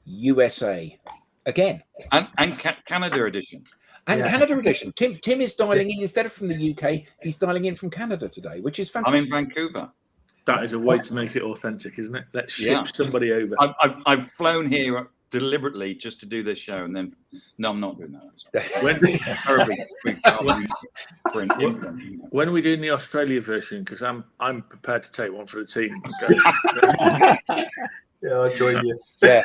USA again. And Canada edition. And Canada edition. Tim is dialing in instead of from the UK. He's dialing in from Canada today, which is fantastic. I'm in Vancouver. That is a way to make it authentic, isn't it? Let's ship somebody over. I've flown here deliberately just to do this show, and then I'm not doing that. When are we doing the Australia version? Because I'm prepared to take one for the team. Yeah, I'll join you. Yeah.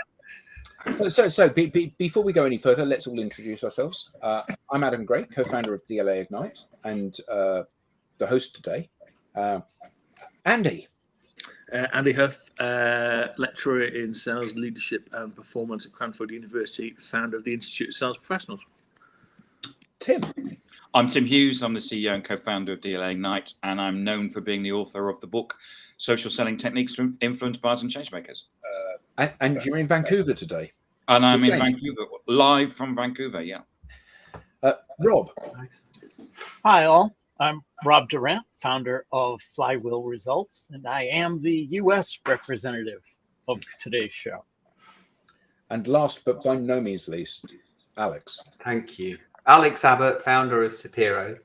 So before we go any further, let's all introduce ourselves. I'm Adam Gray, co-founder of DLA Ignite, and the host today, Andy. Andy Huff, lecturer in sales leadership and performance at Cranford University, founder of the Institute of Sales Professionals. Tim. I'm Tim Hughes. I'm the CEO and co-founder of DLA Ignite, and I'm known for being the author of the book Social Selling Techniques from Influence Buyers and Changemakers. And you're in Vancouver today. And I'm in Vancouver, live from Vancouver, yeah. Rob. Hi, all. I'm Rob Durant, founder of Flywheel Results, and I am the U.S. representative of today's show. And last but by no means least, Alex. Thank you. Alex Abbott, founder of Sapiro.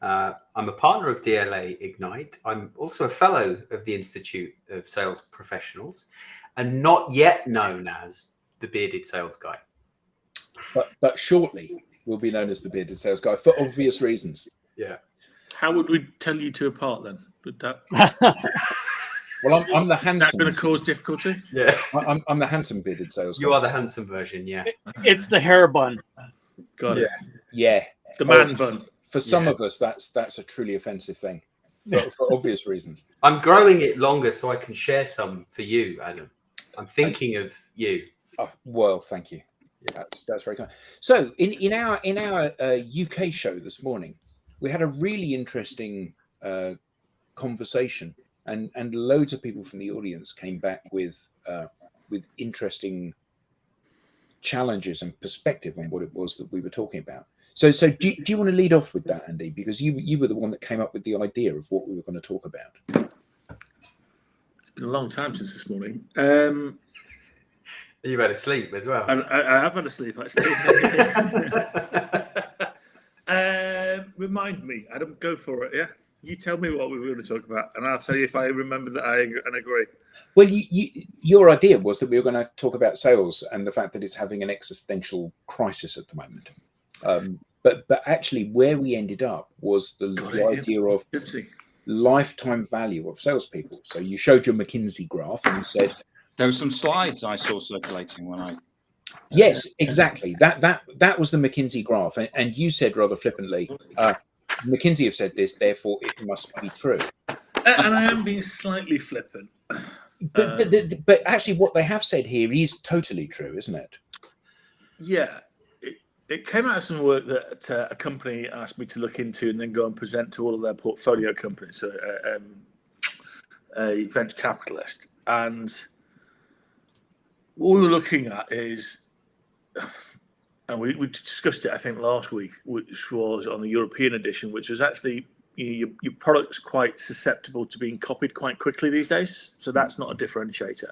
I'm a partner of DLA Ignite. I'm also a fellow of the Institute of Sales Professionals, and not yet known as the bearded sales guy. But shortly will be known as the bearded sales guy for obvious reasons. Yeah. How would we tell you two apart then? Would that? Well, I'm the handsome. That's going to cause difficulty. Yeah. I'm the handsome bearded sales guy. You are the handsome version, yeah. It's the hair bun. Got it. Yeah. The man bun. For some of us, that's a truly offensive thing, for obvious reasons. I'm growing it longer so I can share some for you, Adam. I'm thinking of you. Oh, well, thank you. Yeah. That's very kind. So in our UK show this morning, we had a really interesting conversation, and loads of people from the audience came back with interesting challenges and perspective on what it was that we were talking about. So do you want to lead off with that, Andy? Because you were the one that came up with the idea of what we were going to talk about. It's been a long time since this morning. You've had a sleep as well. I have had a sleep, actually. Remind me. Adam, go for it, yeah? You tell me what we were going to talk about, and I'll tell you if I remember that and agree. Well, your idea was that we were going to talk about sales and the fact that it's having an existential crisis at the moment. But actually, where we ended up was the idea of lifetime value of salespeople. So you showed your McKinsey graph and you said there were some slides I saw circulating when I. Yes, exactly. That was the McKinsey graph, and you said rather flippantly, McKinsey have said this, therefore it must be true. And I am being slightly flippant. But actually, what they have said here is totally true, isn't it? Yeah. It came out of some work that a company asked me to look into and then go and present to all of their portfolio companies, so a venture capitalist. And what we were looking at is, and we discussed it, I think, last week, which was on the European edition, which was actually your product's quite susceptible to being copied quite quickly these days. So that's not a differentiator.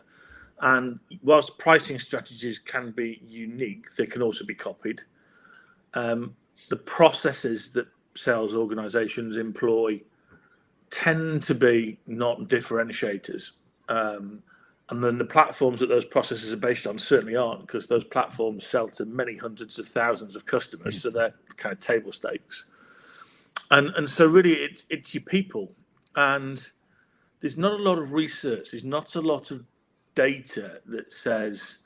And whilst pricing strategies can be unique, they can also be copied. The processes that sales organizations employ tend to be not differentiators. And then the platforms that those processes are based on certainly aren't, because those platforms sell to many hundreds of thousands of customers. So they're kind of table stakes. And so really it's your people. And there's not a lot of research. There's not a lot of data that says,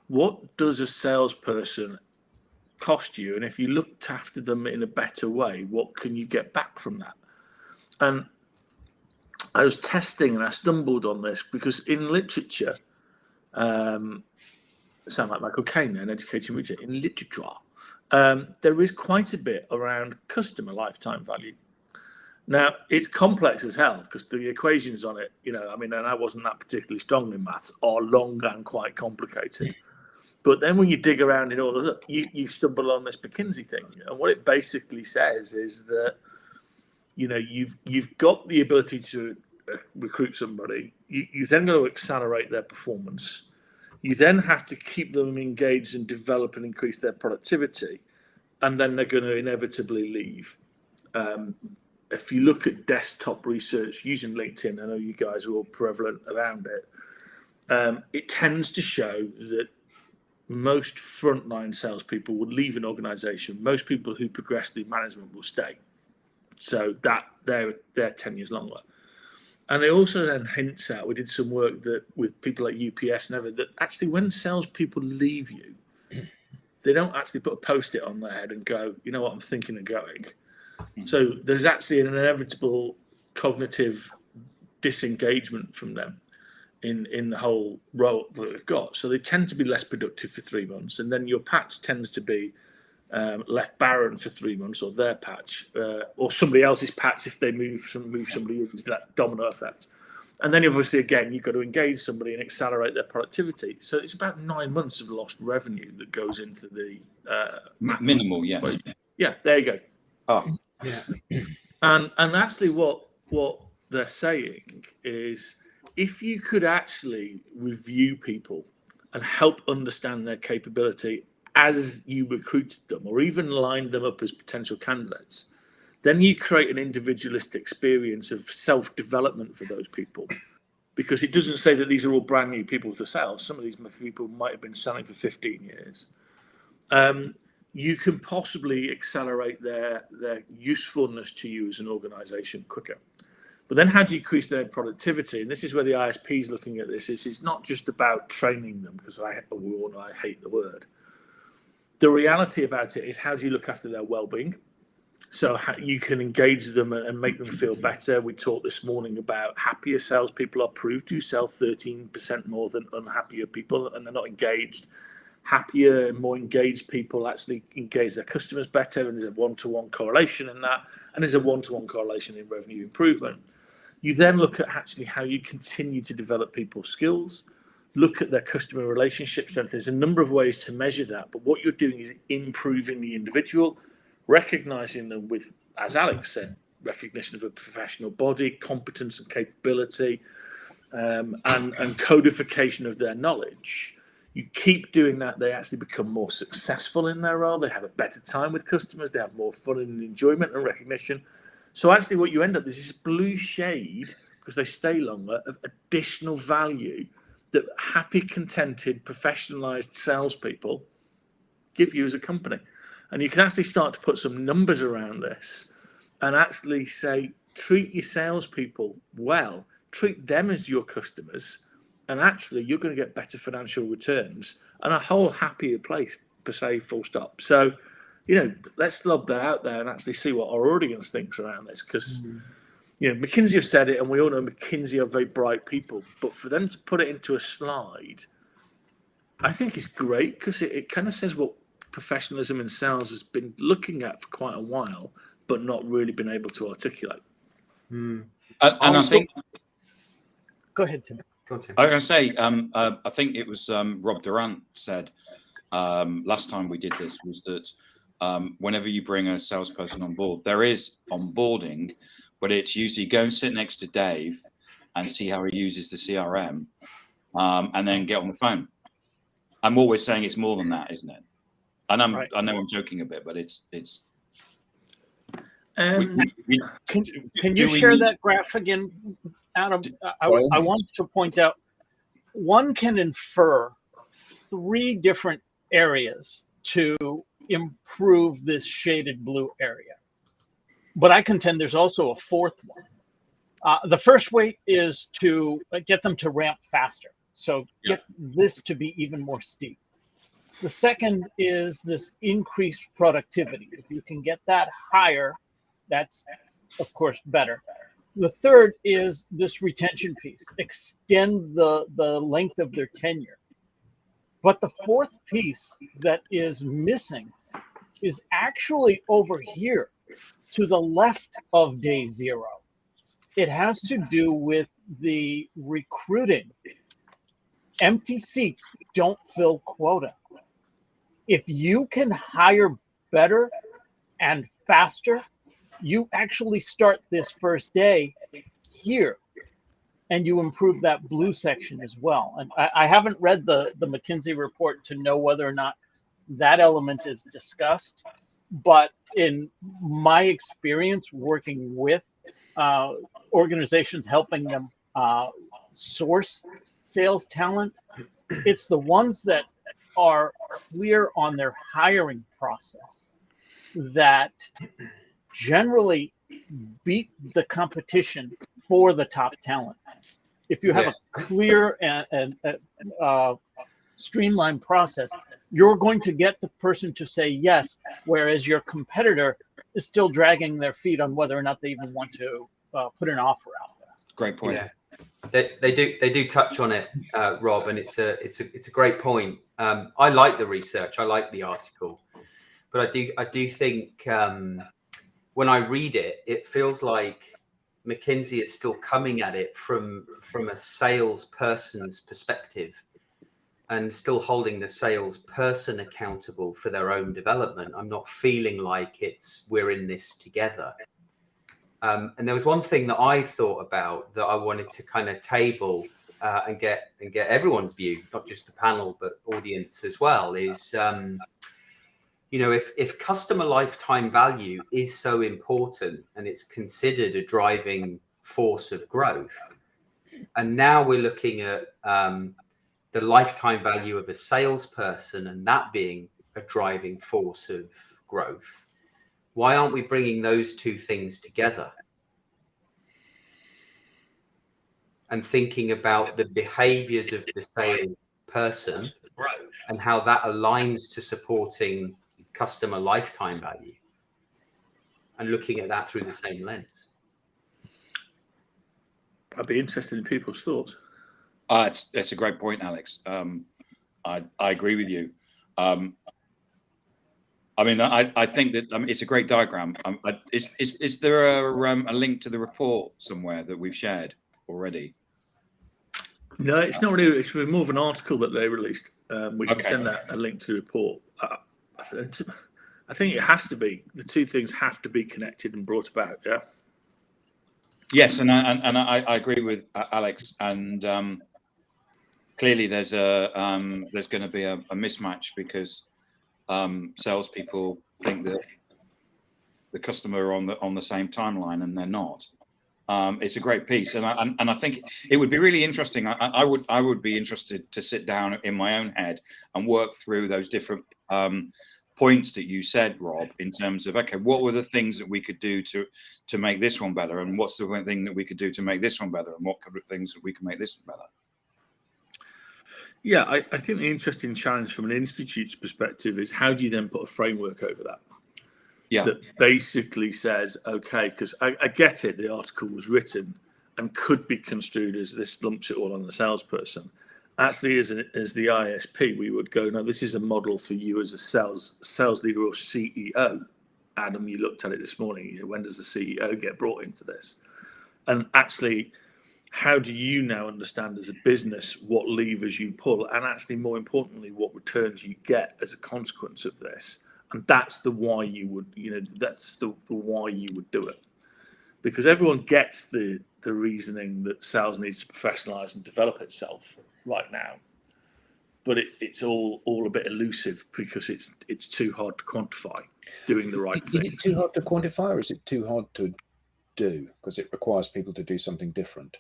what does a salesperson cost you, and if you looked after them in a better way, what can you get back from that? And I was testing and I stumbled on this because in literature, sound like Michael Caine and educating me in literature, there is quite a bit around customer lifetime value. Now, it's complex as hell because the equations on it, and I wasn't that particularly strong in maths, are long and quite complicated. But then when you dig around in all of that, you stumble on this McKinsey thing. And what it basically says is that, you've got the ability to recruit somebody. You've then got to accelerate their performance. You then have to keep them engaged and develop and increase their productivity, and then they're going to inevitably leave. If you look at desktop research using LinkedIn, I know you guys are all prevalent around it. It tends to show that most frontline salespeople will leave an organization. Most people who progress through management will stay. So that they're 10 years longer. And it also then hints at, we did some work that with people like UPS and everything, that actually when salespeople leave you, they don't actually put a post-it on their head and go, you know what, I'm thinking of going. So there's actually an inevitable cognitive disengagement from them in the whole role that they've got. So they tend to be less productive for 3 months, and then your patch tends to be left barren for 3 months, or their patch, or somebody else's patch if they move somebody into that domino effect. And then obviously, again, you've got to engage somebody and accelerate their productivity. So it's about 9 months of lost revenue that goes into the minimal, yes. Yeah, there you go. Oh, Yeah. And actually what they're saying is, if you could actually review people and help understand their capability as you recruited them, or even lined them up as potential candidates, then you create an individualist experience of self-development for those people. Because it doesn't say that these are all brand new people to sell. Some of these people might have been selling for 15 years. You can possibly accelerate their usefulness to you as an organization quicker. But then how do you increase their productivity? And this is where the ISP is looking at this. It's not just about training them, because I hate the word. The reality about it is, how do you look after their well-being? So how you can engage them and make them feel better. We talked this morning about happier salespeople are proved to sell 13% more than unhappier people, and they're not engaged. Happier and more engaged people actually engage their customers better, and there's a one-to-one correlation in that, and there's a one-to-one correlation in revenue improvement. You then look at actually how you continue to develop people's skills, look at their customer relationship strength. There's a number of ways to measure that, but what you're doing is improving the individual, recognizing them with, as Alex said, recognition of a professional body, competence and capability, and codification of their knowledge. You keep doing that, they actually become more successful in their role. They have a better time with customers. They have more fun and enjoyment and recognition. So actually what you end up with is this blue shade, because they stay longer, of additional value that happy, contented, professionalized salespeople give you as a company. And you can actually start to put some numbers around this and actually say, treat your salespeople well, treat them as your customers, and actually you're going to get better financial returns and a whole happier place, per se, full stop. So, let's lob that out there and actually see what our audience thinks around this, because McKinsey have said it, and we all know McKinsey are very bright people, but for them to put it into a slide, I think it's great, because it kind of says what professionalism in sales has been looking at for quite a while, but not really been able to articulate. And I think... Go ahead, Tim. I was going to say, I think it was Rob Durant said last time we did this, was that whenever you bring a salesperson on board, there is onboarding, but it's usually go and sit next to Dave and see how he uses the CRM, and then get on the phone. And what we're saying, it's more than that, isn't it? And I know I'm joking a bit, but it's. Can you share that graph again, Adam? I want to point out, one can infer 3 different areas to improve this shaded blue area, but I contend there's also a 4th one. The first way is to get them to ramp faster, so get this to be even more steep. The second is this increased productivity. If you can get that higher, that's of course better. The third is this retention piece, extend the length of their tenure. But the 4th piece that is missing is actually over here to the left of day 0. It has to do with the recruiting. Empty seats don't fill quota. If you can hire better and faster, you actually start this first day here. and you improve that blue section as well. And I haven't read the McKinsey report to know whether or not that element is discussed, but in my experience working with organizations, helping them source sales talent, it's the ones that are clear on their hiring process that generally beat the competition for the top talent. If you have a clear and streamlined process, you're going to get the person to say yes, whereas your competitor is still dragging their feet on whether or not they even want to put an offer out there. Great point. Yeah. They do touch on it, Rob, and it's a great point. I like the research, I like the article, but I do think when I read it, it feels like McKinsey is still coming at it from a salesperson's perspective, and still holding the salesperson accountable for their own development. I'm not feeling like we're in this together. And there was one thing that I thought about that I wanted to kind of table and get everyone's view, not just the panel, but audience as well, is, if customer lifetime value is so important and it's considered a driving force of growth, and now we're looking at the lifetime value of a salesperson and that being a driving force of growth, why aren't we bringing those two things together and thinking about the behaviors of the salesperson and how that aligns to supporting customer lifetime value, and looking at that through the same lens? I'd be interested in people's thoughts. It's a great point, Alex. I agree with you. I think that it's a great diagram. Is there a link to the report somewhere that we've shared already? No, it's not really. It's more of an article that they released. We can send that a link to the report. I think it has to be. The two things have to be connected and brought about. Yeah. Yes, and I agree with Alex. And clearly, there's going to be a mismatch because salespeople think that the customer are on the same timeline, and they're not. It's a great piece, and I think it would be really interesting. I would be interested to sit down in my own head and work through those different points that you said, Rob, in terms of, okay, what were the things that we could do to make this one better, and what's the one thing that we could do to make this one better, and what kind of things that we can make this one better. Yeah, I think the interesting challenge from an institute's perspective is how do you then put a framework over that? Yeah. That basically says, okay, because I get it, the article was written and could be construed as this lumps it all on the salesperson. Actually, as the ISP, we would go, no, this is a model for you as a sales leader or CEO. Adam, you looked at it this morning. When does the CEO get brought into this? And actually, how do you now understand as a business what levers you pull, and actually, more importantly, what returns you get as a consequence of this? And that's the why you would, that's the why you would do it, because everyone gets the reasoning that sales needs to professionalize and develop itself right now, but it's all a bit elusive because it's too hard to quantify doing the right thing. Is it too hard to quantify, or is it too hard to do because it requires people to do something different?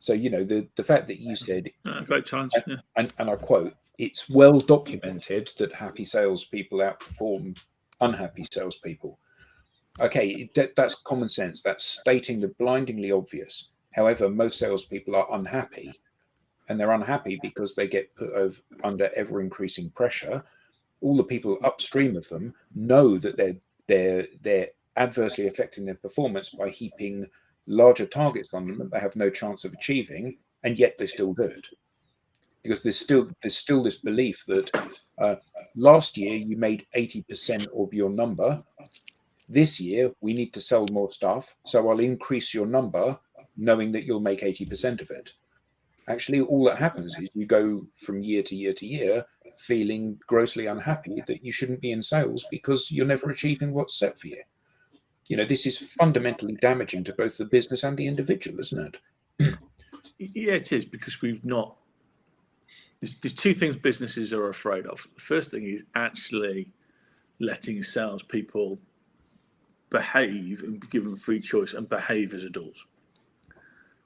So, the fact that you said, great challenge, and I quote, it's well documented that happy salespeople outperform unhappy salespeople. Okay, that's common sense. That's stating the blindingly obvious. However, most salespeople are unhappy, and they're unhappy because they get put under ever-increasing pressure. All the people upstream of them know that they're adversely affecting their performance by heaping larger targets on them that they have no chance of achieving, and yet they still do it. Because there's still this belief that last year you made 80% of your number. This year we need to sell more stuff, so I'll increase your number, knowing that you'll make 80% of it. Actually, all that happens is you go from year to year to year feeling grossly unhappy that you shouldn't be in sales because you're never achieving what's set for you. This is fundamentally damaging to both the business and the individual, isn't it? Yeah, it is, because we've not. There's two things businesses are afraid of. The first thing is actually letting salespeople behave and be given free choice and behave as adults.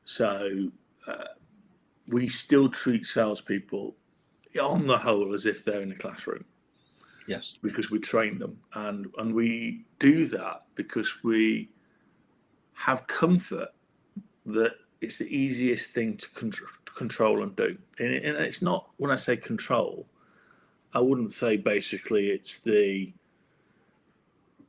So we still treat salespeople on the whole as if they're in a classroom. Yes. Because we train them, and we do that because we have comfort that it's the easiest thing to control and do. And it's not, when I say control, I wouldn't say basically it's the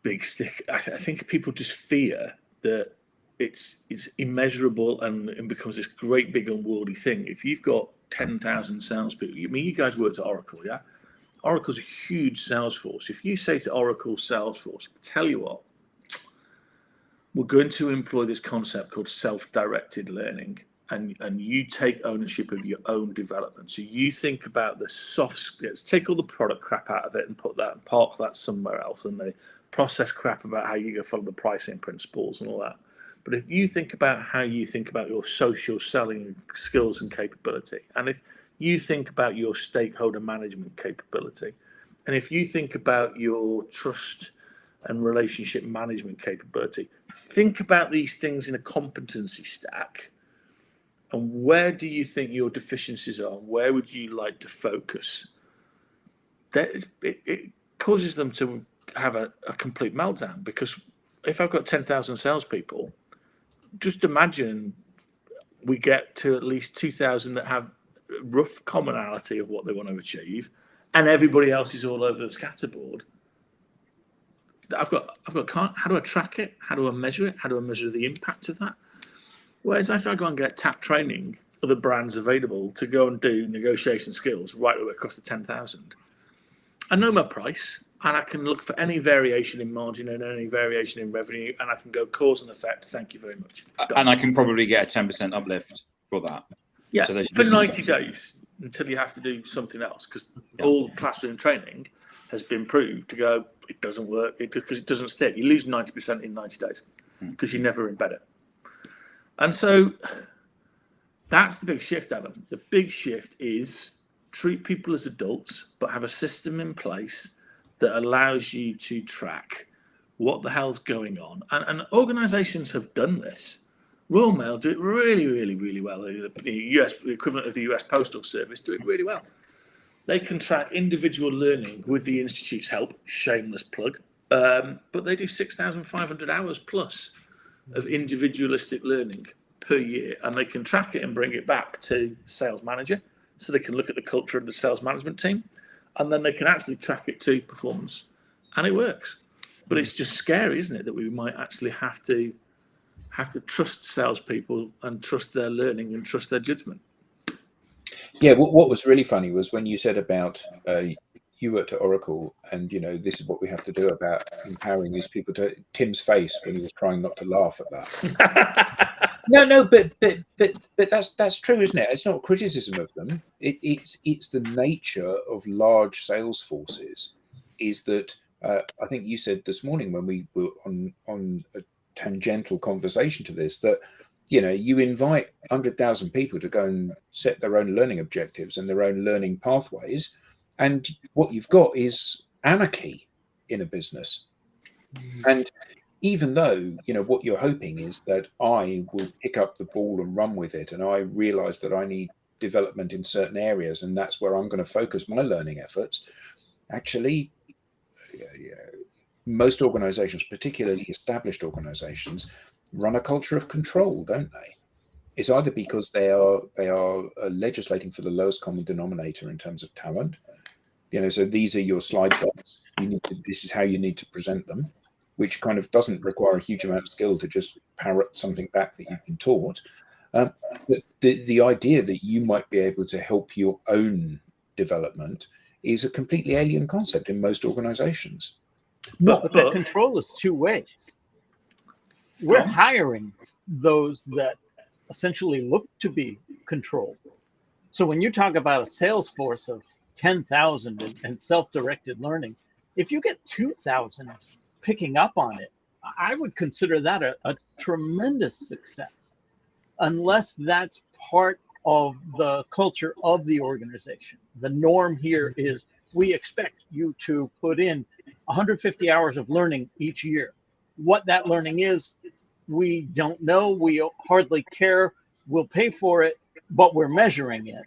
big stick. I think people just fear that it's immeasurable and becomes this great big unwieldy thing. If you've got 10,000 salespeople, I mean, you guys worked at Oracle, yeah? Oracle's a huge sales force. If you say to Oracle Salesforce, tell you what, we're going to employ this concept called self-directed learning, and you take ownership of your own development. So you think about the soft skills, take all the product crap out of it and park that somewhere else, and the process crap about how you go follow the pricing principles and all that. But if you think about how you think about your social selling skills and capability, and if you think about your stakeholder management capability, and if you think about your trust and relationship management capability, think about these things in a competency stack. And where do you think your deficiencies are? Where would you like to focus? It causes them to have a complete meltdown, because if I've got 10,000 salespeople, just imagine we get to at least 2,000 that have rough commonality of what they want to achieve, and everybody else is all over the scatterboard. I've got how do I track it? How do I measure it? How do I measure the impact of that? Whereas if I go and get tap training, other brands available to go and do negotiation skills right away across the 10,000, I know my price, and I can look for any variation in margin and any variation in revenue, and I can go cause and effect. Thank you very much. And I can probably get a 10% uplift for that. Yeah, so for 90 days until you have to do something else, because all classroom training has been proved to go, it doesn't work because it doesn't stick. You lose 90% in 90 days because you never embed it. And so that's the big shift, Adam. The big shift is treat people as adults, but have a system in place that allows you to track what the hell's going on. And organizations have done this. Royal Mail do it really, really, really well. The equivalent of the US Postal Service do it really well. They can track individual learning with the Institute's help, shameless plug, but they do 6,500 hours plus of individualistic learning per year, and they can track it and bring it back to sales manager, so they can look at the culture of the sales management team, and then they can actually track it to performance, and it works. But it's just scary, isn't it, that we might actually have to trust salespeople and trust their learning and trust their judgment. Yeah, what was really funny was when you said about you worked at Oracle, and this is what we have to do about empowering these people. To Tim's face when he was trying not to laugh at that. No, but that's true, isn't it? It's not a criticism of them. It's the nature of large sales forces. Is that I think you said this morning when we were on a tangential conversation to this, that you invite 100,000 people to go and set their own learning objectives and their own learning pathways, and what you've got is anarchy in a business. And even though what you're hoping is that I will pick up the ball and run with it, and I realize that I need development in certain areas, and that's where I'm going to focus my learning efforts, actually most organizations, particularly established organizations, run a culture of control, don't they? It's either because they are legislating for the lowest common denominator in terms of talent. So these are your slide decks. This is how you need to present them, which kind of doesn't require a huge amount of skill to just parrot something back that you've been taught. But the idea that you might be able to help your own development is a completely alien concept in most organizations. But that control is two ways. We're hiring those that essentially look to be controlled. So when you talk about a sales force of 10,000 and self-directed learning, if you get 2,000 picking up on it, I would consider that a tremendous success, unless that's part of the culture of the organization. The norm here is we expect you to put in 150 hours of learning each year. What that learning is, we don't know. We hardly care. We'll pay for it, but we're measuring it.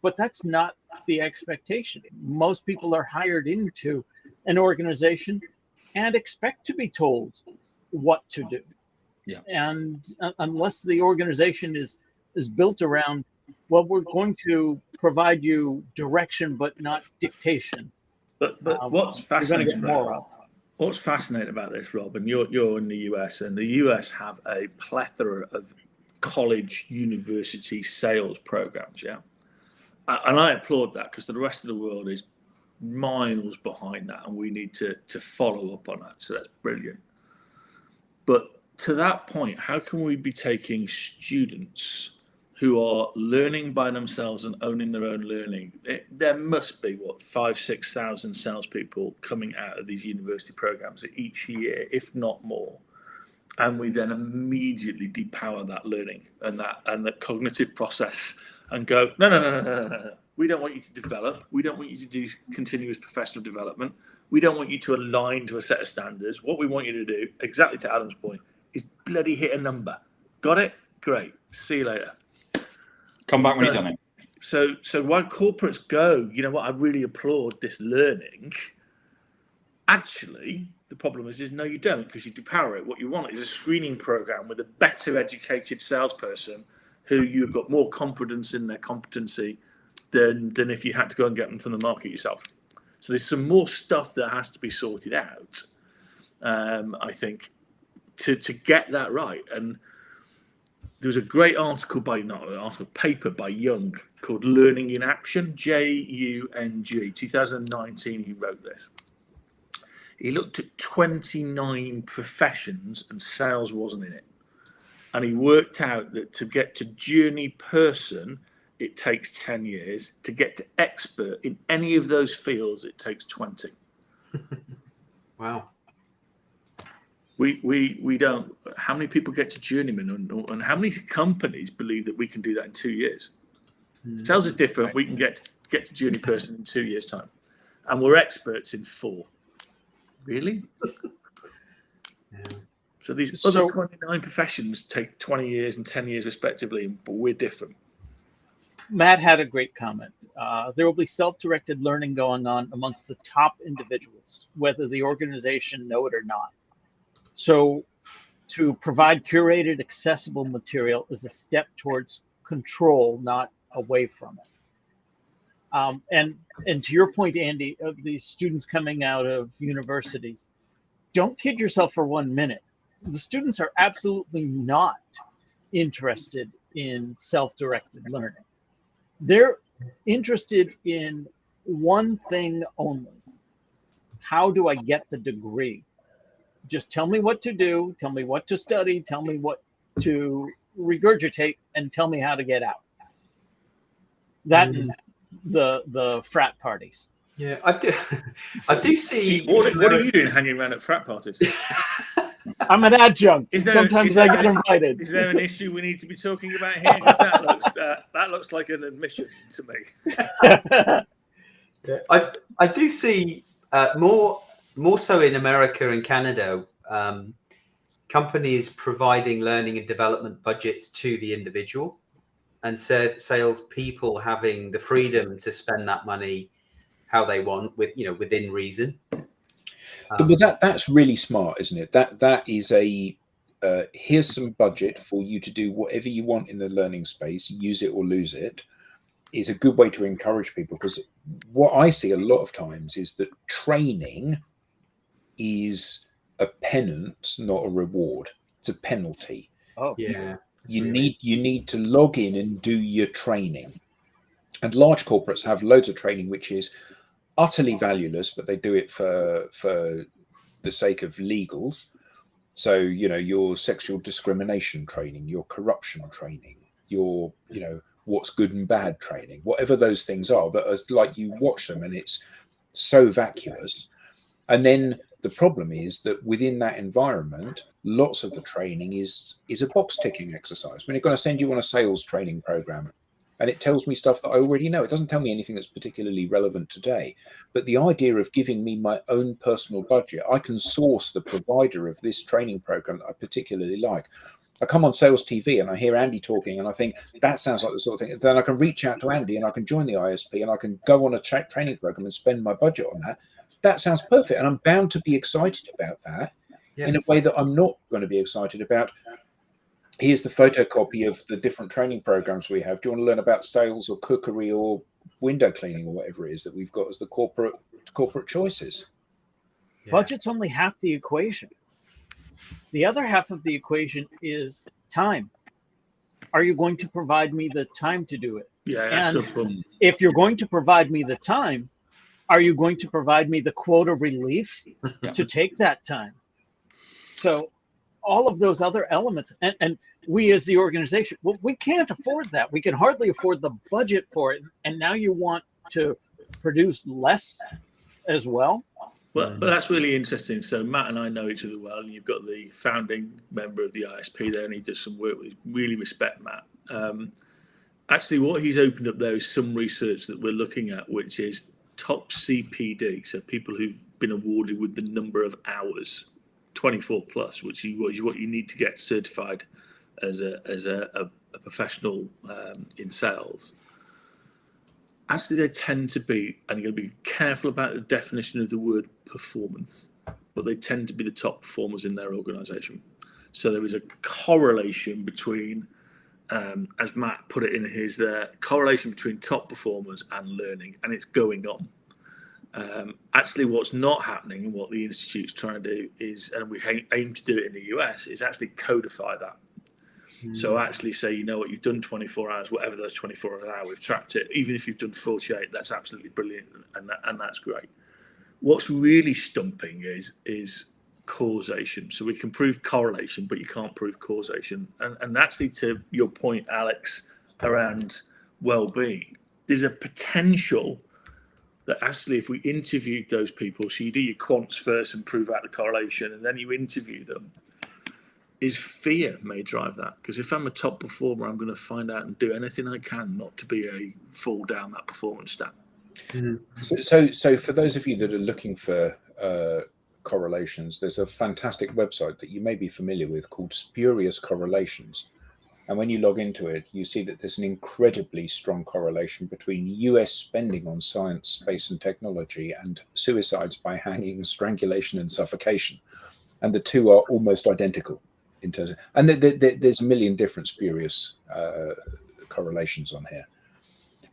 But that's not the expectation. Most people are hired into an organization and expect to be told what to do. Yeah. And unless the organization is built around, well, we're going to provide you direction, but not dictation. But what's fascinating what's fascinating about this, Rob, and you're in the US, and the US have a plethora of college, university sales programs, yeah. And I applaud that, because the rest of the world is miles behind that, and we need to follow up on that. So that's brilliant. But to that point, how can we be taking students who are learning by themselves and owning their own learning? There must be 5,000-6,000 salespeople coming out of these university programs each year, if not more. And we then immediately depower that learning and that cognitive process and go, no. We don't want you to develop. We don't want you to do continuous professional development. We don't want you to align to a set of standards. What we want you to do, exactly to Adam's point, is bloody hit a number. Got it? Great. See you later. Come back when you've done it. So while corporates go, you know what, I really applaud this learning. Actually, the problem is no, you don't, because you depower it. What you want is a screening program with a better educated salesperson who you've got more confidence in their competency than if you had to go and get them from the market yourself. So there's some more stuff that has to be sorted out, I think, to get that right. And there was a great paper by Young called Learning in Action, Jung, 2019, he wrote this. He looked at 29 professions and sales wasn't in it. And he worked out that to get to journey person, it takes 10 years. To get to expert in any of those fields, it takes 20. Wow. We don't. How many people get to journeyman, and how many companies believe that we can do that in 2 years? Sales is different. We can get to journey person in 2 years' time, and we're experts in 4. Really? Yeah. So these other 29 professions take 20 years and 10 years respectively, but we're different. Matt had a great comment. There will be self-directed learning going on amongst the top individuals, whether the organization know it or not. So to provide curated, accessible material is a step towards control, not away from it. And to your point, Andy, of these students coming out of universities, don't kid yourself for 1 minute. The students are absolutely not interested in self-directed learning. They're interested in one thing only. How do I get the degree? Just tell me what to do, tell me what to study, tell me what to regurgitate, and tell me how to get out. That and the frat parties. Yeah, I do see. What are you doing hanging around at frat parties? I'm an adjunct. Sometimes I get invited. Is there an issue we need to be talking about here? Because that looks like an admission to me. Yeah, I do see more so in America and Canada, companies providing learning and development budgets to the individual, and sales people having the freedom to spend that money how they want, within reason. But that's really smart, isn't it? That is here's some budget for you to do whatever you want in the learning space, use it or lose it, is a good way to encourage people. Because what I see a lot of times is that training is a penance, not a reward. It's a penalty. Oh, yeah. You need to log in and do your training. And large corporates have loads of training which is utterly valueless, but they do it for the sake of legals. So, your sexual discrimination training, your corruption training, your, what's good and bad training, whatever those things are, that are like, you watch them and it's so vacuous. And then the problem is that within that environment, lots of the training is a box ticking exercise. When it's going to send you on a sales training program, and it tells me stuff that I already know. It doesn't tell me anything that's particularly relevant today. But the idea of giving me my own personal budget, I can source the provider of this training program that I particularly like. I come on SalesTV and I hear Andy talking and I think that sounds like the sort of thing. Then I can reach out to Andy and I can join the ISP and I can go on a training program and spend my budget on that. That sounds perfect. And I'm bound to be excited about that in a way that I'm not going to be excited about. Here's the photocopy of the different training programs we have. Do you want to learn about sales or cookery or window cleaning or whatever it is that we've got as the corporate choices? Budget's only half the equation. The other half of the equation is time. Are you going to provide me the time to do it? And if you're going to provide me the time, are you going to provide me the quota relief to take that time? So all of those other elements, and we as the organization, well, we can't afford that. We can hardly afford the budget for it. And now you want to produce less as well? But that's really interesting. So Matt and I know each other well, and you've got the founding member of the ISP there, and he does some work with. Really respect Matt. Actually, what he's opened up there is some research that we're looking at, which is top CPD, so people who've been awarded with the number of hours, 24 plus, which is what you need to get certified as a professional in sales. Actually, they tend to be, and you're going to be careful about the definition of the word performance, but they tend to be the top performers in their organization. So there is a correlation between, as Matt put it in his there, correlation between top performers and learning, and it's going on. Actually, what's not happening, and what the Institute's trying to do is, and we aim to do it in the US, is actually codify that. So actually say, you know what, you've done 24 hours, whatever those 24 hours are, we've tracked it. Even if you've done 48, that's absolutely brilliant, and that's great. What's really stumping is causation. So we can prove correlation, but you can't prove causation. And actually, to your point, Alex, around well-being, there's a potential that actually if we interviewed those people, so you do your quants first and prove out the correlation, and then you interview them, is fear may drive that. Because if I'm a top performer, I'm going to find out and do anything I can not to be a fall down that performance stat. So for those of you that are looking for correlations, there's a fantastic website that you may be familiar with called Spurious Correlations. And when you log into it, you see that there's an incredibly strong correlation between US spending on science, space and technology and suicides by hanging, strangulation and suffocation. And the two are almost identical in terms of, and there's a million different spurious correlations on here.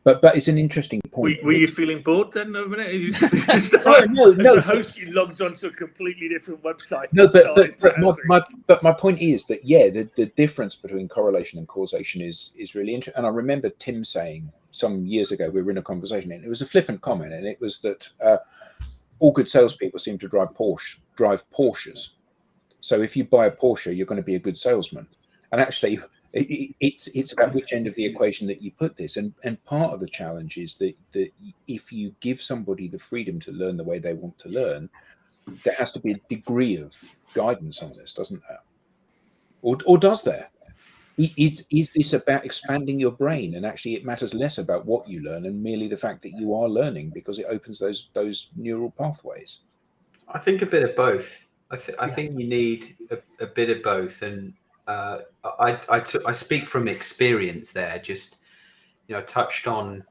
But it's an interesting point. Were you feeling bored then? A minute? No. As a host, you logged onto a completely different website. No, but my point is that the difference between correlation and causation is really interesting. And I remember Tim saying some years ago, we were in a conversation, and it was a flippant comment, and it was that all good salespeople seem to drive Porsches. So if you buy a Porsche, you're going to be a good salesman. And actually, it's about which end of the equation that you put this. And part of the challenge is that if you give somebody the freedom to learn the way they want to learn, there has to be a degree of guidance on this, doesn't there? Or does there? Is this about expanding your brain, and actually it matters less about what you learn and merely the fact that you are learning because it opens those neural pathways? I think a bit of both. I think you need a bit of both, and I speak from experience there. Just touched on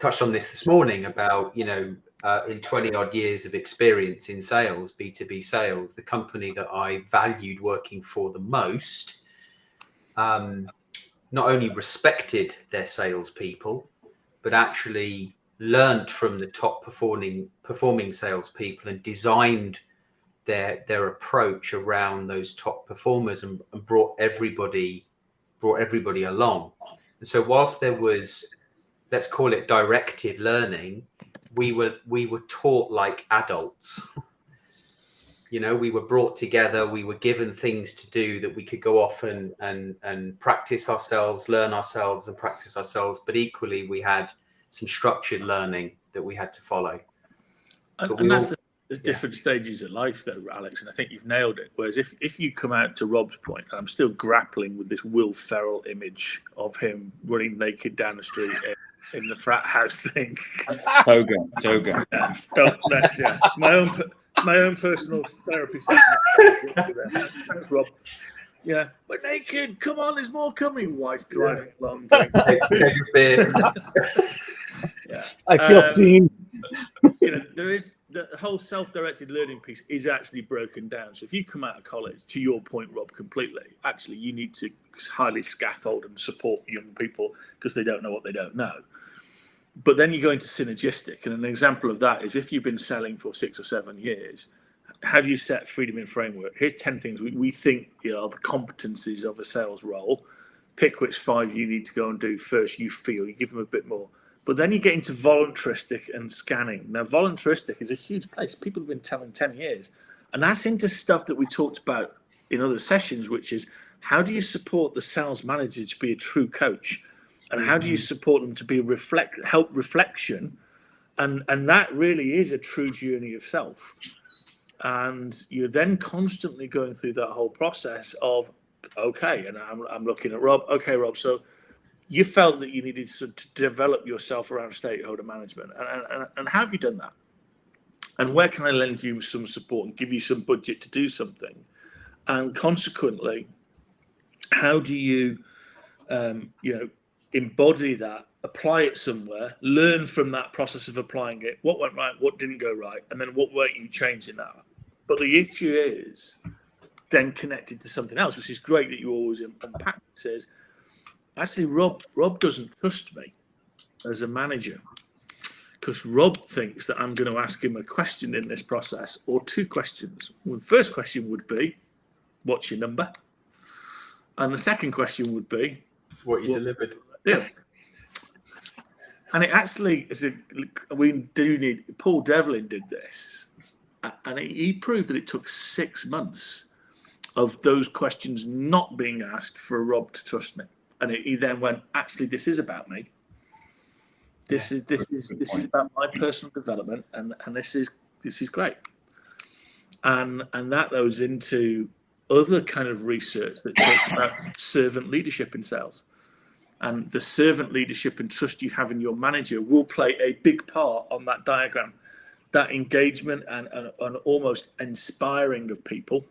this morning about in 20 odd years of experience in sales, B2B sales, the company that I valued working for the most not only respected their salespeople, but actually learned from the top performing salespeople and designed their approach around those top performers and brought everybody along. And so whilst there was, let's call it directed learning, we were taught like adults. We were brought together, we were given things to do that we could go off and practice ourselves, learn ourselves and practice ourselves. But equally, we had some structured learning that we had to follow. And There's different stages of life, though, Alex, and I think you've nailed it. Whereas if you come out to Rob's point, I'm still grappling with this Will Ferrell image of him running naked down the street in the frat house thing. Toga. Yeah. That's my own personal therapy session. Thanks, Rob. Yeah, we're naked. Come on, there's more coming. Wife driving along. Yeah. I feel seen. There is the whole self-directed learning piece is actually broken down. So if you come out of college, to your point, Rob, completely, actually you need to highly scaffold and support young people because they don't know what they don't know. But then you go into synergistic, and an example of that is if you've been selling for 6 or 7 years, how do you set freedom in framework? Here's 10 things we think are the competencies of a sales role. Pick which 5 you need to go and do first. You feel you give them a bit more. But then you get into voluntaristic and scanning. Now, voluntaristic is a huge place. People have been telling 10 years. And that's into stuff that we talked about in other sessions, which is how do you support the sales manager to be a true coach? And how do you support them to be help reflection? And that really is a true journey of self. And you're then constantly going through that whole process of, okay, and I'm looking at Rob. Okay, Rob, so you felt that you needed to develop yourself around stakeholder management. And how have you done that? And where can I lend you some support and give you some budget to do something? And consequently, how do you, embody that, apply it somewhere, learn from that process of applying it, what went right, what didn't go right, and then what weren't you changing that? But the issue is then connected to something else, which is great that you always unpack. Says, actually, Rob doesn't trust me as a manager because Rob thinks that I'm going to ask him a question in this process or 2 questions. Well, the first question would be, what's your number? And the second question would be, what you delivered. Yeah. And it actually is we do need. Paul Devlin did this, and he proved that it took 6 months of those questions not being asked for Rob to trust me. And he then went, actually, this is about me. This is about my personal development, and this is great. And that goes into other kind of research that talks about servant leadership in sales. And the servant leadership and trust you have in your manager will play a big part on that diagram. That engagement and almost inspiring of people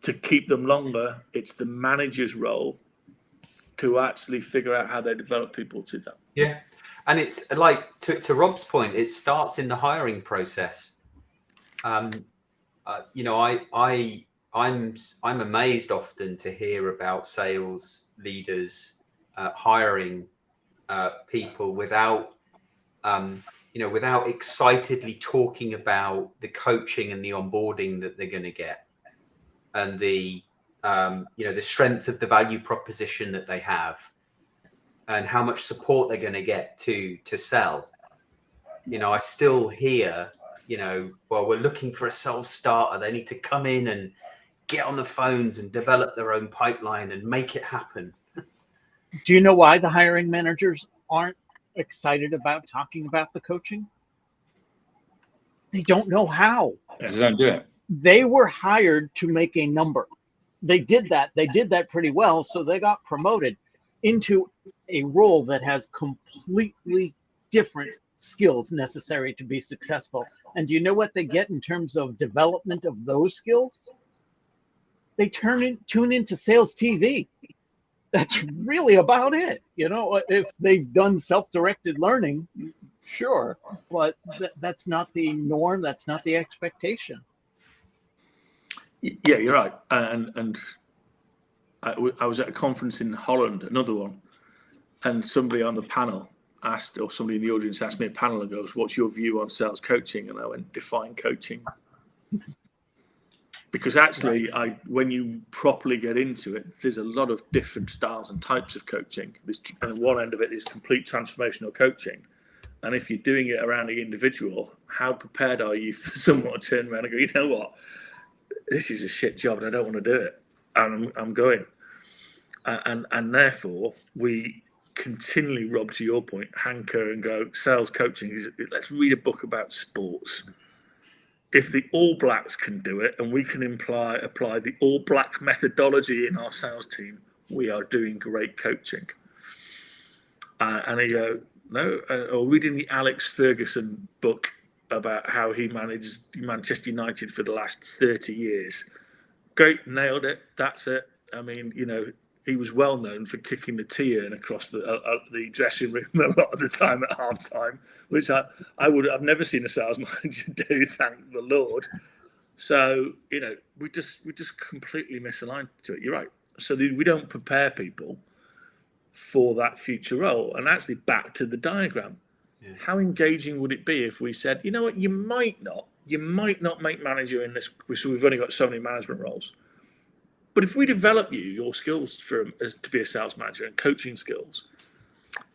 to keep them longer, it's the manager's role to actually figure out how they develop people to that. Yeah. And it's like, to Rob's point, it starts in the hiring process. I'm amazed often to hear about sales leaders hiring people without excitedly talking about the coaching and the onboarding that they're going to get, and the strength of the value proposition that they have, and how much support they're going to get to sell. I still hear, well, we're looking for a self-starter. They need to come in and get on the phones and develop their own pipeline and make it happen. Do you know why the hiring managers aren't excited about talking about the coaching? They don't know how. They don't do it. They were hired to make a number. They did that. They did that pretty well. So they got promoted into a role that has completely different skills necessary to be successful. And do you know what they get in terms of development of those skills? They tune into SalesTV. That's really about it. If they've done self-directed learning, sure, but that's not the norm. That's not the expectation. Yeah, you're right. And I was at a conference in Holland, another one, and somebody on the panel asked, or somebody in the audience asked me a panel and goes, "What's your view on sales coaching?" And I went, "Define coaching." Because actually, when you properly get into it, there's a lot of different styles and types of coaching. And one end of it is complete transformational coaching. And if you're doing it around the individual, how prepared are you for someone to turn around and go, "You know what? This is a shit job and I don't want to do it. And I'm going." And therefore, we continually, Rob, to your point, hanker and go, sales coaching is, let's read a book about sports. if the All Blacks can do it and we can apply the All Black methodology in our sales team, we are doing great coaching. And he go, no, or reading the Alex Ferguson book about how he managed Manchester United for the last 30 years. Great, nailed it. That's it. I mean, you know, he was well known for kicking the tea urn across the dressing room a lot of the time at half time, which I've never seen a sales manager do, thank the Lord. So, you know, we just completely misaligned to it. You're right. So we don't prepare people for that future role. And actually, back to the diagram, how engaging would it be if we said, you know what, you might not make manager in this, so we've only got so many management roles. But if we develop your skills to be a sales manager and coaching skills,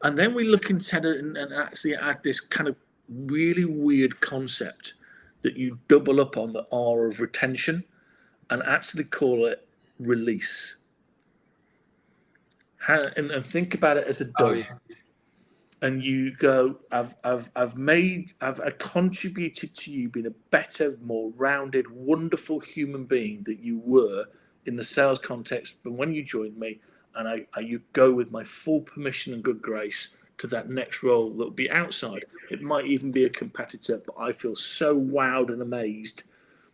and then we look instead and actually add this kind of really weird concept that you double up on the R of retention and actually call it release. And think about it as a dove. And you go, I've contributed to you being a better, more rounded, wonderful human being that you were in the sales context. But when you joined me, and you go with my full permission and good grace to that next role that will be outside. It might even be a competitor, but I feel so wowed and amazed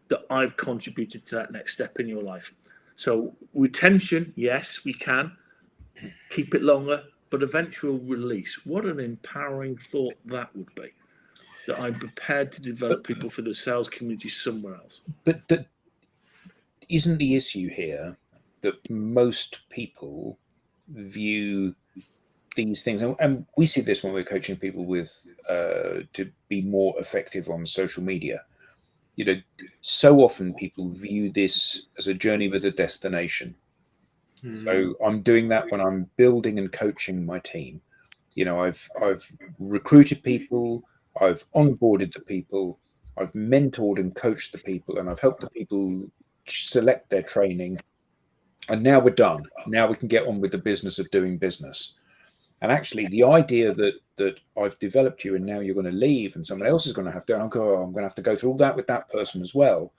that I've contributed to that next step in your life. So retention, yes, we can keep it longer, but eventual release. What an empowering thought that would be. That I'm prepared to develop people for the sales community somewhere else. But isn't the issue here that most people view these things, and we see this when we're coaching people with to be more effective on social media. You know, so often people view this as a journey with a destination. So I'm doing that when I'm building and coaching my team. You know, I've recruited people, I've onboarded the people, I've mentored and coached the people, and I've helped the people select their training. And now we're done. Now we can get on with the business of doing business. And actually, the idea that I've developed you and now you're going to leave and someone else is going to have to, I'm going to have to go through all that with that person as well.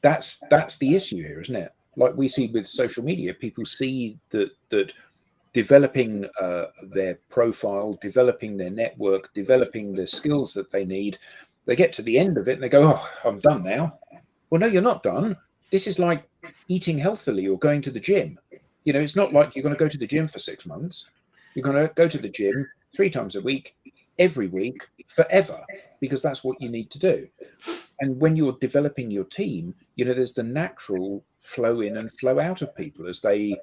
That's the issue here, isn't it? Like we see with social media, people see that developing their profile, developing their network, developing the skills that they need, they get to the end of it and they go, oh, I'm done now. Well, no, you're not done. This is like eating healthily or going to the gym. You know, it's not like you're going to go to the gym for 6 months. You're going to go to the gym 3 times a week, every week, forever, because that's what you need to do. And when you're developing your team, you know, there's the natural flow in and flow out of people as they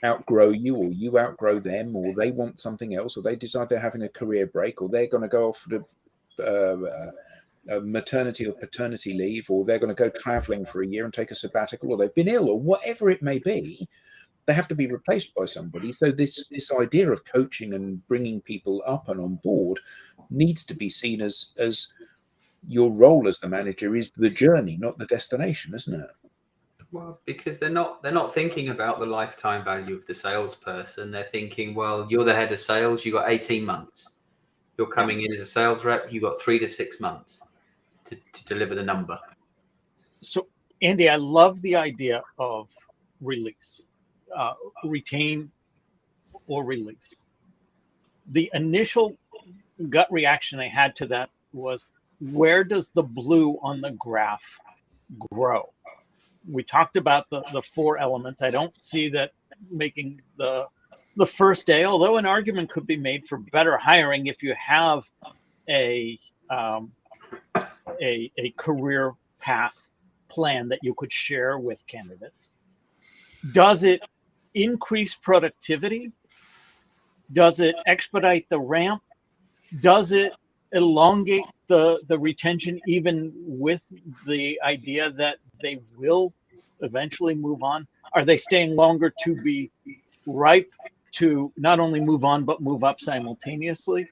outgrow you or you outgrow them, or they want something else, or they decide they're having a career break, or they're going to go off to maternity or paternity leave, or they're going to go traveling for a year and take a sabbatical, or they've been ill, or whatever it may be. They have to be replaced by somebody. So this idea of coaching and bringing people up and on board needs to be seen as your role as the manager is the journey, not the destination, isn't it? Well, because they're not thinking about the lifetime value of the salesperson. They're thinking, well, you're the head of sales, you got 18 months. You're coming in as a sales rep, you got 3 to 6 months to deliver the number. So, Andy, I love the idea of release, retain or release. The initial gut reaction I had to that was, where does the blue on the graph grow? We talked about the 4 elements. I don't see that making the first day, although an argument could be made for better hiring if you have a career path plan that you could share with candidates. Does it increase productivity? Does it expedite the ramp? Does it elongate the retention, even with the idea that they will eventually move on? Are they staying longer to be ripe to not only move on, but move up simultaneously?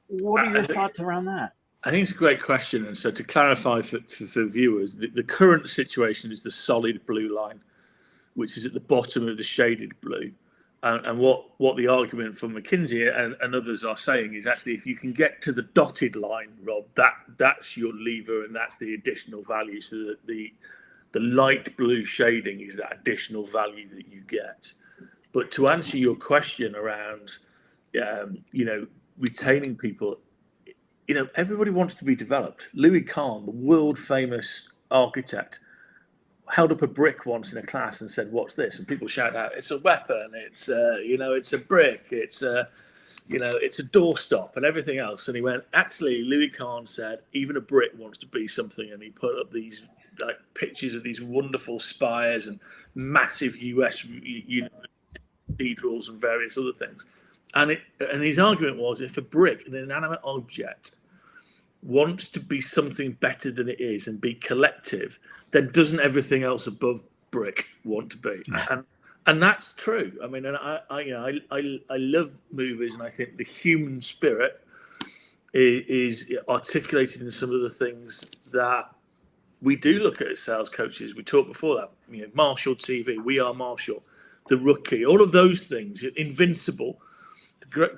What are your thoughts around that? I think it's a great question. And so to clarify for viewers, the current situation is the solid blue line, which is at the bottom of the shaded blue. And what the argument from McKinsey and others are saying is actually, if you can get to the dotted line, Rob, that's your lever, and that's the additional value. So that the light blue shading is that additional value that you get. But to answer your question around, retaining people, everybody wants to be developed. Louis Kahn, the world famous architect, held up a brick once in a class and said, "What's this?" And people shout out, "It's a weapon. It's it's a brick. It's a doorstop and everything else." And he went, "Actually, Louis Kahn said even a brick wants to be something." And he put up these pictures of these wonderful spires and massive US cathedrals and various other things. And his argument was, if a brick, an inanimate object, wants to be something better than it is and be collective, then doesn't everything else above brick want to be? And that's true. I mean, and I love movies, and I think the human spirit is articulated in some of the things that we do look at as sales coaches. We talked before that, Marshall TV, We Are Marshall, The Rookie, all of those things, Invincible.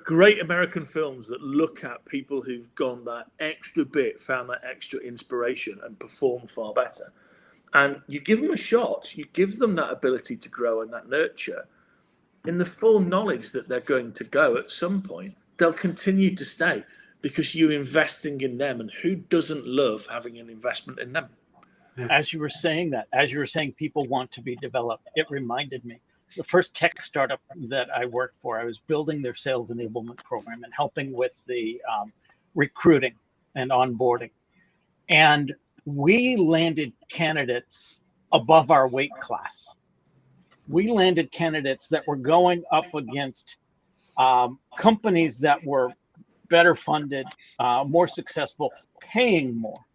Great American films that look at people who've gone that extra bit, found that extra inspiration, and performed far better. And you give them a shot, you give them that ability to grow and that nurture, in the full knowledge that they're going to go at some point. They'll continue to stay because you're investing in them, and who doesn't love having an investment in them? As you were saying people want to be developed, it reminded me. The first tech startup that I worked for, I was building their sales enablement program and helping with the recruiting and onboarding. And we landed candidates above our weight class. We landed candidates that were going up against companies that were better funded, more successful, paying more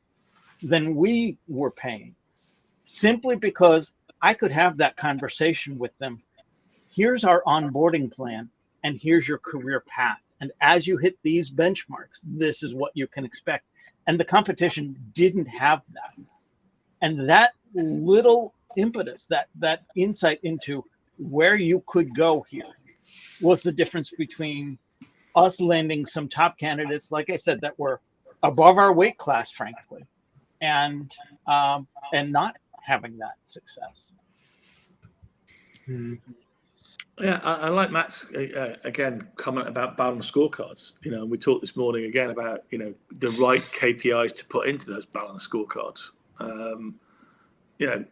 than we were paying, simply because I could have that conversation with them. Here's our onboarding plan, and here's your career path. And as you hit these benchmarks, this is what you can expect. And the competition didn't have that. And that little impetus, that insight into where you could go here, was the difference between us landing some top candidates, like I said, that were above our weight class, frankly, and not having that success. Yeah, I like Matt's again comment about balanced scorecards. We talked this morning again about the right KPIs to put into those balanced scorecards.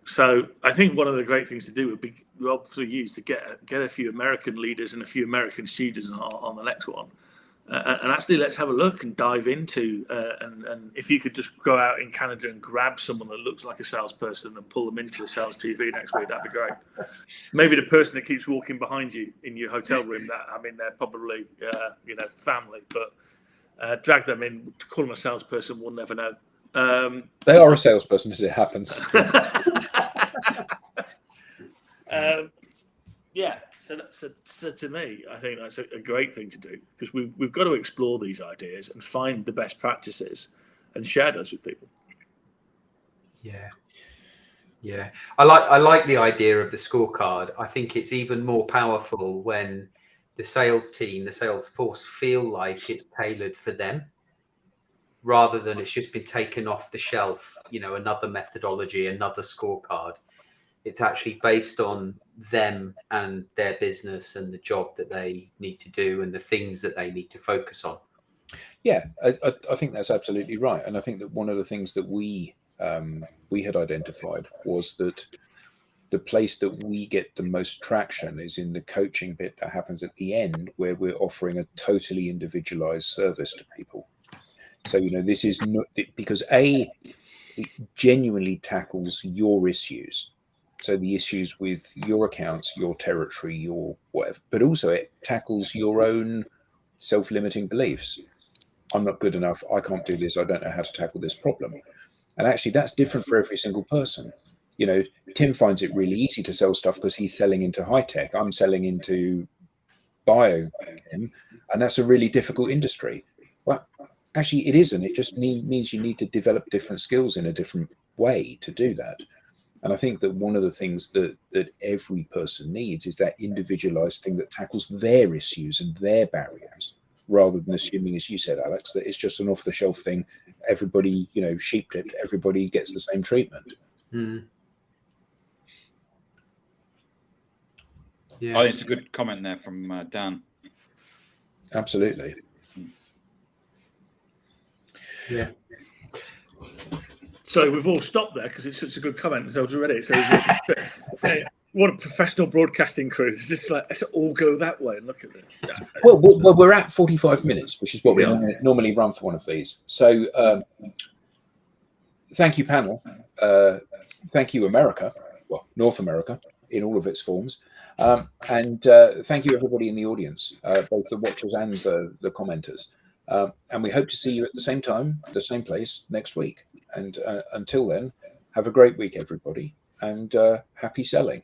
So I think one of the great things to do would be, Rob, for you, to get a few American leaders and a few American students on the next one. And actually, let's have a look and dive into, and if you could just go out in Canada and grab someone that looks like a salesperson and pull them into the SalesTV next week, that'd be great. Maybe the person that keeps walking behind you in your hotel room, they're probably, family, but drag them in, to call them a salesperson, we'll never know. They are a salesperson, as it happens. So to me, I think that's a great thing to do, because we've got to explore these ideas and find the best practices and share those with people. Yeah. I like the idea of the scorecard. I think it's even more powerful when the sales team, the sales force, feel like it's tailored for them, rather than it's just been taken off the shelf, another methodology, another scorecard. It's actually based on them and their business and the job that they need to do and the things that they need to focus on. Yeah, I think that's absolutely right. And I think that one of the things that we had identified was that the place that we get the most traction is in the coaching bit that happens at the end, where we're offering a totally individualized service to people. So, this is not because it genuinely tackles your issues. So the issues with your accounts, your territory, your whatever, but also it tackles your own self-limiting beliefs. I'm not good enough. I can't do this. I don't know how to tackle this problem. And actually, that's different for every single person. Tim finds it really easy to sell stuff because he's selling into high tech. I'm selling into bio, and that's a really difficult industry. Well, actually, it isn't. It just means you need to develop different skills in a different way to do that. And I think that one of the things that every person needs is that individualized thing that tackles their issues and their barriers, rather than assuming, as you said, Alex, that it's just an off-the-shelf thing. Everybody, sheep-lipped, everybody gets the same treatment. Yeah. It's a good comment there from Dan. Absolutely. Yeah. So we've all stopped there because it's such a good comment. So already, so what a professional broadcasting crew! It's just like, let's all go that way and look at this. Well, we're at 45 minutes, which is what we normally run for one of these. So thank you, panel. Thank you, America. Well, North America in all of its forms. And thank you, everybody in the audience, both the watchers and the commenters. And we hope to see you at the same time, the same place next week. And until then, have a great week, everybody, and happy selling.